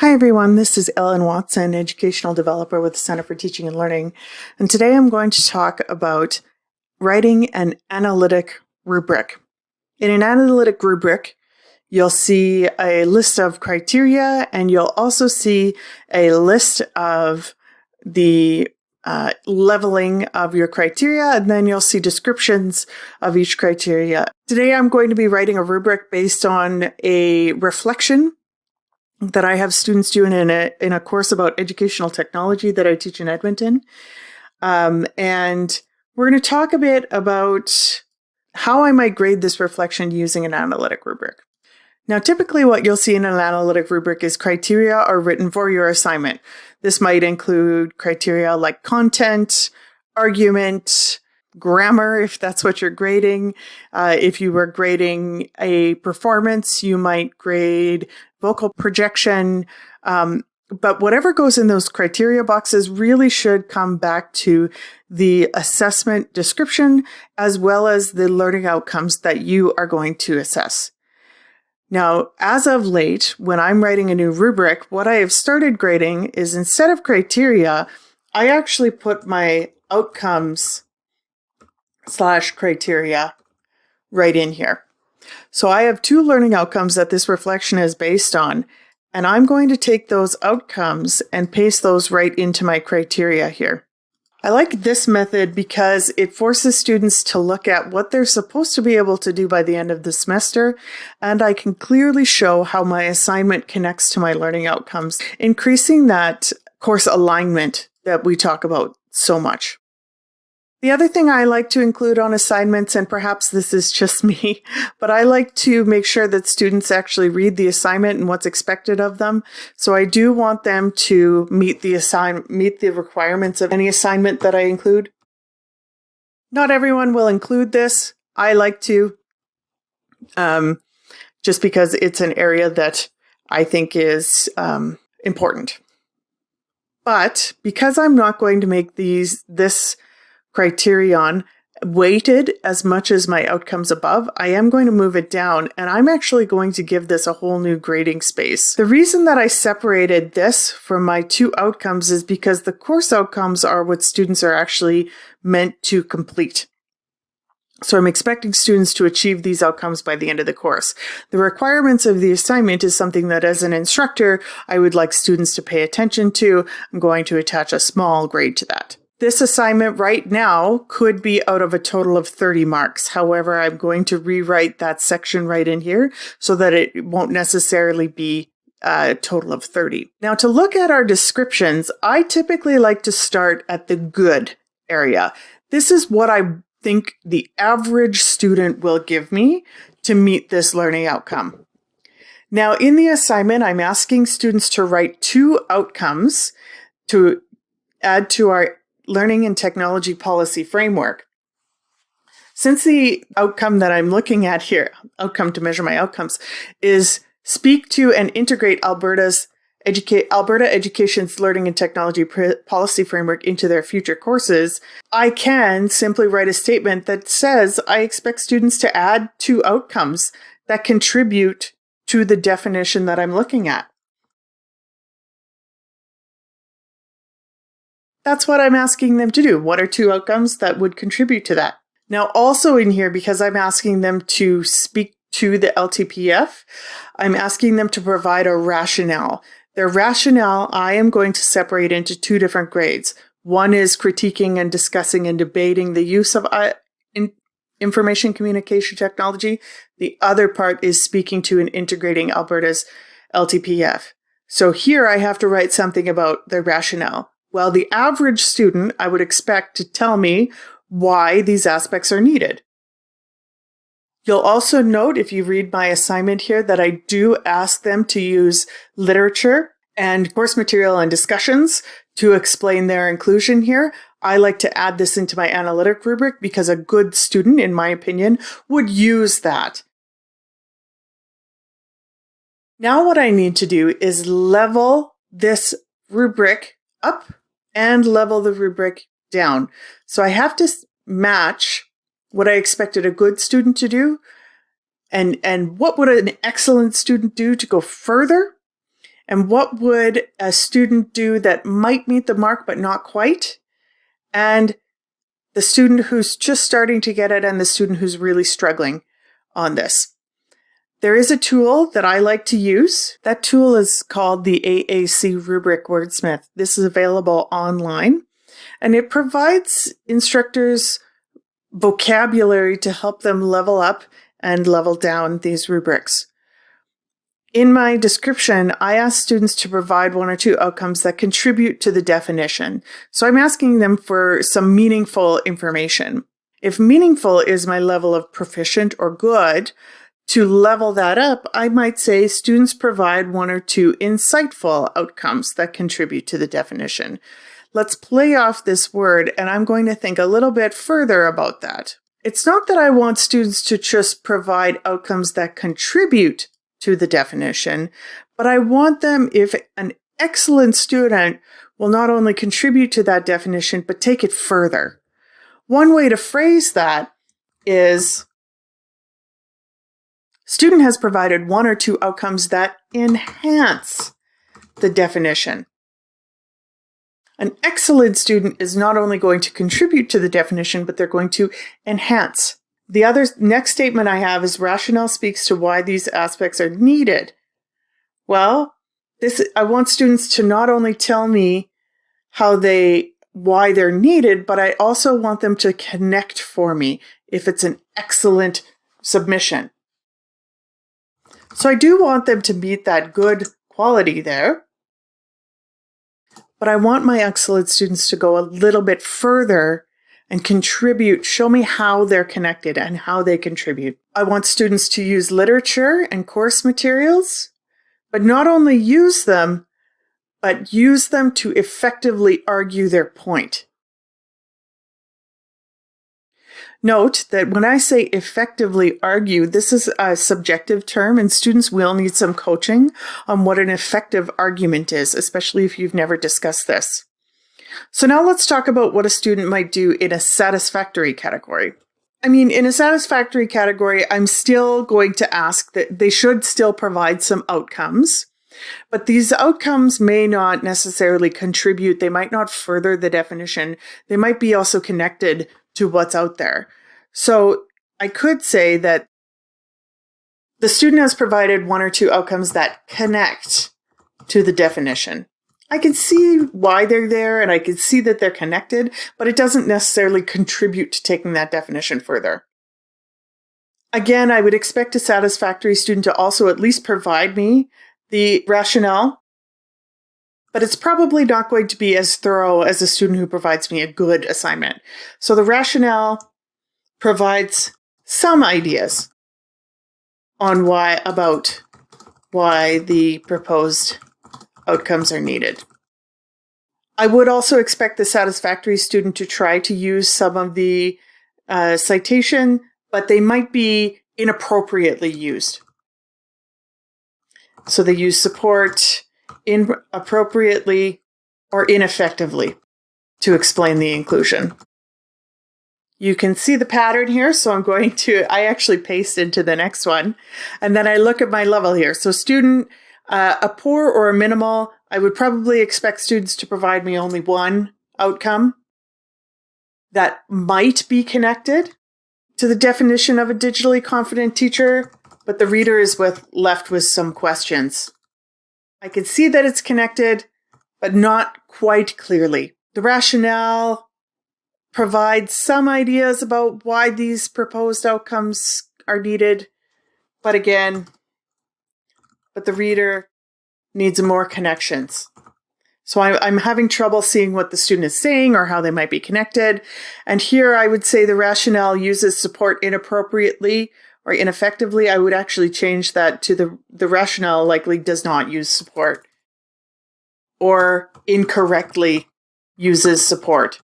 Hi everyone, this is Ellen Watson, Educational Developer with the Center for Teaching and Learning, and today I'm going to talk about writing an analytic rubric. In an analytic rubric, you'll see a list of criteria, and you'll also see a list of the leveling of your criteria, and then you'll see descriptions of each criteria. Today I'm going to be writing a rubric based on a reflection that I have students doing in a course about educational technology that I teach in Edmonton. And we're going to talk a bit about how I might grade this reflection using an analytic rubric. Now, typically what you'll see in an analytic rubric is criteria are written for your assignment. This might include criteria like content, argument, grammar, if that's what you're grading. If you were grading a performance, you might grade vocal projection. But whatever goes in those criteria boxes really should come back to the assessment description as well as the learning outcomes that you are going to assess. Now, as of late, when I'm writing a new rubric, what I have started grading is instead of criteria, I actually put my outcomes / criteria right in here. So I have two learning outcomes that this reflection is based on, and I'm going to take those outcomes and paste those right into my criteria here. I like this method because it forces students to look at what they're supposed to be able to do by the end of the semester, and I can clearly show how my assignment connects to my learning outcomes, increasing that course alignment that we talk about so much. The other thing I like to include on assignments, and perhaps this is just me, but I like to make sure that students actually read the assignment and what's expected of them. So I do want them to meet the requirements of any assignment that I include. Not everyone will include this. I like to, just because it's an area that I think is important. But because I'm not going to make this criterion weighted as much as my outcomes above, I am going to move it down, and I'm actually going to give this a whole new grading space. The reason that I separated this from my two outcomes is because the course outcomes are what students are actually meant to complete. So I'm expecting students to achieve these outcomes by the end of the course. The requirements of the assignment is something that as an instructor, I would like students to pay attention to. I'm going to attach a small grade to that. This assignment right now could be out of a total of 30 marks. However, I'm going to rewrite that section right in here so that it won't necessarily be a total of 30. Now, to look at our descriptions, I typically like to start at the good area. This is what I think the average student will give me to meet this learning outcome. Now, in the assignment, I'm asking students to write two outcomes to add to our Learning and Technology Policy Framework. Since the outcome that I'm looking at here, outcome to measure my outcomes, is speak to and integrate Alberta Education's Learning and Technology Policy Framework into their future courses, I can simply write a statement that says I expect students to add two outcomes that contribute to the definition that I'm looking at. That's what I'm asking them to do. What are two outcomes that would contribute to that? Now, also in here, because I'm asking them to speak to the LTPF, I'm asking them to provide a rationale. Their rationale, I am going to separate into two different grades. One is critiquing and discussing and debating the use of information communication technology. The other part is speaking to and integrating Alberta's LTPF. So here I have to write something about their rationale. Well, the average student, I would expect to tell me why these aspects are needed. You'll also note, if you read my assignment here, that I do ask them to use literature and course material and discussions to explain their inclusion here. I like to add this into my analytic rubric because a good student, in my opinion, would use that. Now what I need to do is level this rubric up and level the rubric down. So I have to match what I expected a good student to do and what would an excellent student do to go further, And what would a student do that might meet the mark but not quite? And the student who's just starting to get it and the student who's really struggling on this. There is a tool that I like to use. That tool is called the Aac Rubric Wordsmith. This is available online, and it provides instructors vocabulary to help them level up and level down these rubrics. In my description, I ask students to provide one or two outcomes that contribute to the definition. So I'm asking them for some meaningful information. If meaningful is my level of proficient or good, to level that up, I might say students provide one or two insightful outcomes that contribute to the definition. Let's play off this word, and I'm going to think a little bit further about that. It's not that I want students to just provide outcomes that contribute to the definition, but I want them, if an excellent student will not only contribute to that definition, but take it further. One way to phrase that is, student has provided one or two outcomes that enhance the definition. An excellent student is not only going to contribute to the definition, but they're going to enhance. The other next statement I have is rationale speaks to why these aspects are needed. Well, I want students to not only tell me why they're needed, but I also want them to connect for me if it's an excellent submission. So I do want them to meet that good quality there, but I want my excellent students to go a little bit further and contribute, show me how they're connected and how they contribute. I want students to use literature and course materials, but not only use them, but use them to effectively argue their point. Note that when I say effectively argue, this is a subjective term, and students will need some coaching on what an effective argument is, especially if you've never discussed this. So now let's talk about what a student might do in a satisfactory category. In a satisfactory category, I'm still going to ask that they should still provide some outcomes, but these outcomes may not necessarily contribute. They might not further the definition. They might be also connected to what's out there. So I could say that the student has provided one or two outcomes that connect to the definition. I can see why they're there and I can see that they're connected, but it doesn't necessarily contribute to taking that definition further. Again, I would expect a satisfactory student to also at least provide me the rationale, but it's probably not going to be as thorough as a student who provides me a good assignment. So the rationale provides some ideas on why the proposed outcomes are needed. I would also expect the satisfactory student to try to use some of the citation, but they might be inappropriately used. So they use support inappropriately or ineffectively to explain the inclusion. You can see the pattern here, so I actually paste into the next one, and then I look at my level here. So student, a poor or a minimal, I would probably expect students to provide me only one outcome that might be connected to the definition of a digitally confident teacher, but the reader is left with some questions. I can see that it's connected, but not quite clearly. The rationale provides some ideas about why these proposed outcomes are needed, but the reader needs more connections. So I'm having trouble seeing what the student is saying or how they might be connected. And here I would say the rationale uses support inappropriately or ineffectively. I would actually change that to the rationale likely does not use support or incorrectly uses support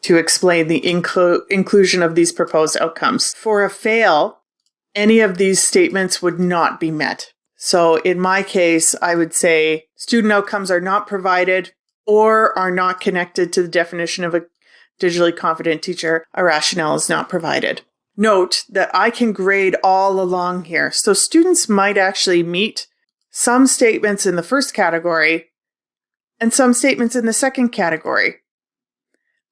to explain the inclusion of these proposed outcomes. For a fail, any of these statements would not be met. So in my case, I would say student outcomes are not provided or are not connected to the definition of a digitally confident teacher. A rationale is not provided. Note that I can grade all along here. So students might actually meet some statements in the first category, and some statements in the second category.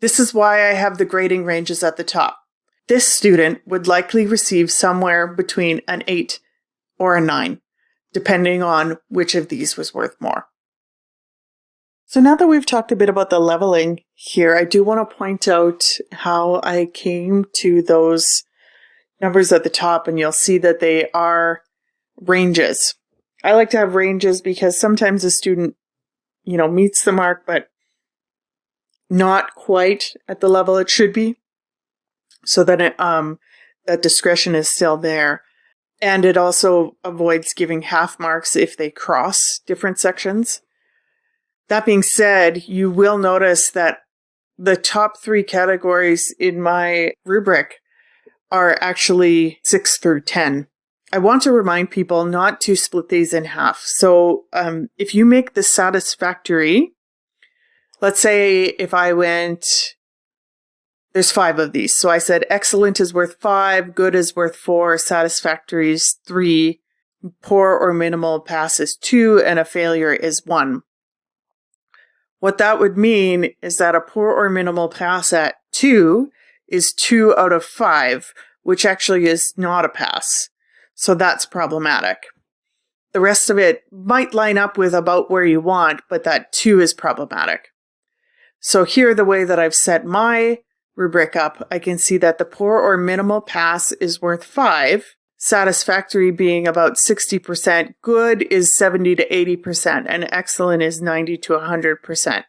This is why I have the grading ranges at the top. This student would likely receive somewhere between an 8 or a 9, depending on which of these was worth more. So now that we've talked a bit about the leveling here, I do want to point out how I came to those numbers at the top, and you'll see that they are ranges. I like to have ranges because sometimes a student, meets the mark, but not quite at the level it should be, so that that discretion is still there. And it also avoids giving half marks if they cross different sections. That being said, you will notice that the top 3 categories in my rubric are actually 6 through 10. I want to remind people not to split these in half. So if you make the satisfactory, let's say if I went, there's 5 of these. So I said excellent is worth 5, good is worth 4, satisfactory is 3, poor or minimal pass is 2, and a failure is 1. What that would mean is that a poor or minimal pass at 2 is 2 out of 5, which actually is not a pass. So that's problematic. The rest of it might line up with about where you want, but that 2 is problematic. So here, the way that I've set my rubric up, I can see that the poor or minimal pass is worth 5, satisfactory being about 60%, good is 70 to 80%, and excellent is 90 to 100%.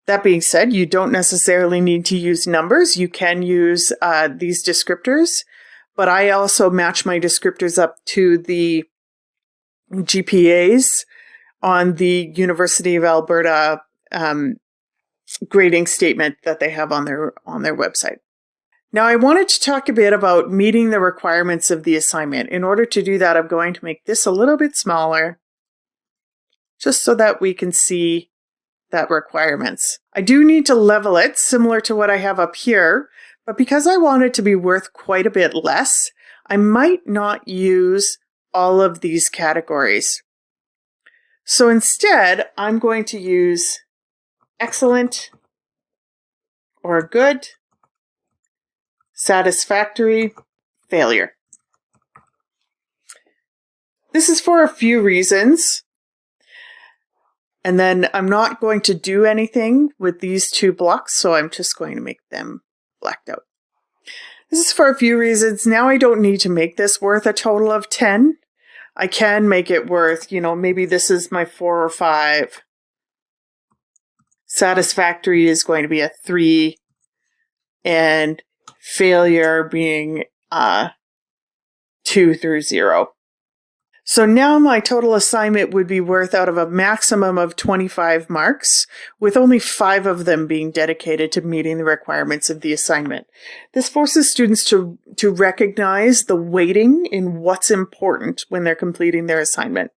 That being said, you don't necessarily need to use numbers. You can use these descriptors, but I also match my descriptors up to the GPAs on the University of Alberta grading statement that they have on their website. Now, I wanted to talk a bit about meeting the requirements of the assignment. In order to do that, I'm going to make this a little bit smaller, just so that we can see that requirements. I do need to level it, similar to what I have up here, but because I want it to be worth quite a bit less, I might not use all of these categories. So instead, I'm going to use excellent or good, satisfactory, failure. This is for a few reasons. And then I'm not going to do anything with these 2 blocks, so I'm just going to make them blacked out. This is for a few reasons. Now I don't need to make this worth a total of 10. I can make it worth, maybe this is my 4 or 5. Satisfactory is going to be a 3, and failure being 2 through 0. So now my total assignment would be worth out of a maximum of 25 marks, with only 5 of them being dedicated to meeting the requirements of the assignment. This forces students to recognize the weighting in what's important when they're completing their assignment.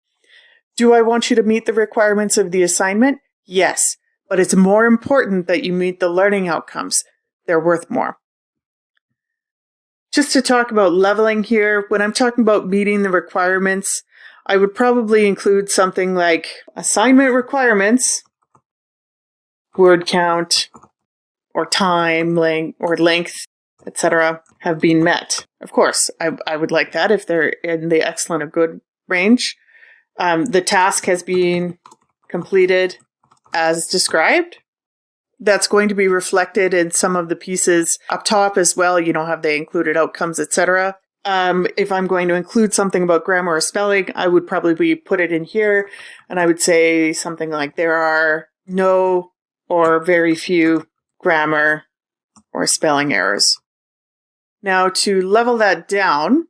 Do I want you to meet the requirements of the assignment? Yes, but it's more important that you meet the learning outcomes. They're worth more. Just to talk about leveling here, when I'm talking about meeting the requirements, I would probably include something like assignment requirements, word count, or time, length, etc. have been met. Of course, I would like that if they're in the excellent or good range. The task has been completed as described. That's going to be reflected in some of the pieces up top as well. Have they included outcomes, etc. If I'm going to include something about grammar or spelling, I would probably put it in here, and I would say something like there are no or very few grammar or spelling errors. Now, to level that down,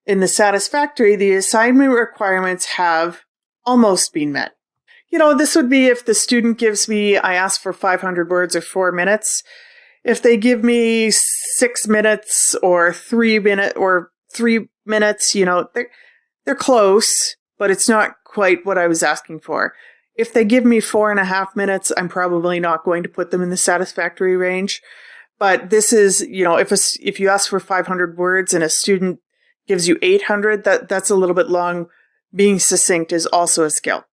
in the satisfactory, the assignment requirements have almost been met. This would be if the student gives me, I ask for 500 words or 4 minutes. If they give me 6 minutes or 3 minutes, they're close, but it's not quite what I was asking for. If they give me 4.5 minutes, I'm probably not going to put them in the satisfactory range. But this is, if you ask for 500 words and a student gives you 800, that's a little bit long. being succinct is also a skill.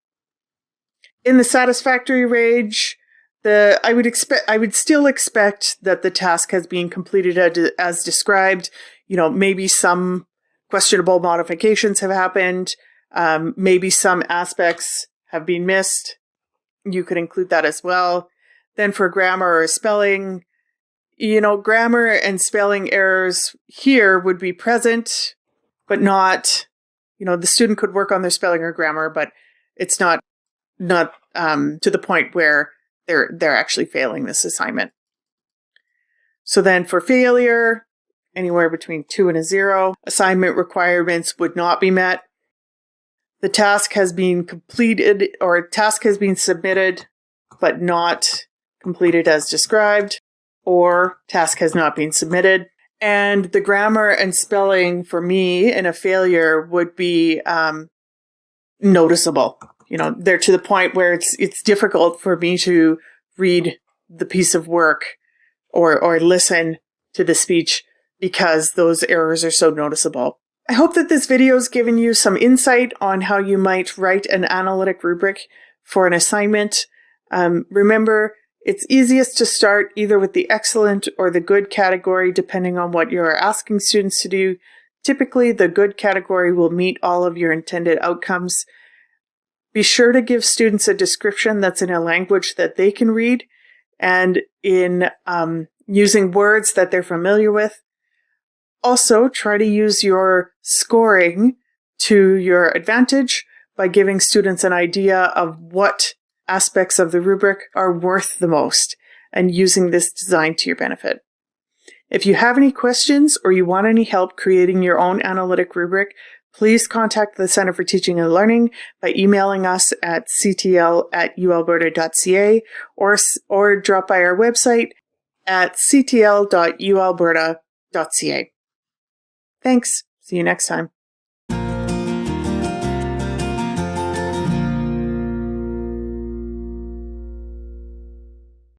In the satisfactory range, I would still expect that the task has been completed as described. Maybe some questionable modifications have happened. Maybe some aspects have been missed. You could include that as well. Then for grammar or spelling, grammar and spelling errors here would be present, but not, the student could work on their spelling or grammar, but it's not to the point where they're actually failing this assignment. So then for failure, anywhere between 2 and a 0, assignment requirements would not be met. The task has been completed, or a task has been submitted, but not completed as described, or task has not been submitted. And the grammar and spelling for me in a failure would be noticeable. They're to the point where it's difficult for me to read the piece of work or listen to the speech because those errors are so noticeable. I hope that this video has given you some insight on how you might write an analytic rubric for an assignment. Remember, it's easiest to start either with the excellent or the good category, depending on what you're asking students to do. Typically, the good category will meet all of your intended outcomes. Be sure to give students a description that's in a language that they can read and in using words that they're familiar with. Also, try to use your scoring to your advantage by giving students an idea of what aspects of the rubric are worth the most and using this design to your benefit. If you have any questions or you want any help creating your own analytic rubric, please contact the Center for Teaching and Learning by emailing us at ctl@ualberta.ca or drop by our website at ctl.ualberta.ca. Thanks. See you next time.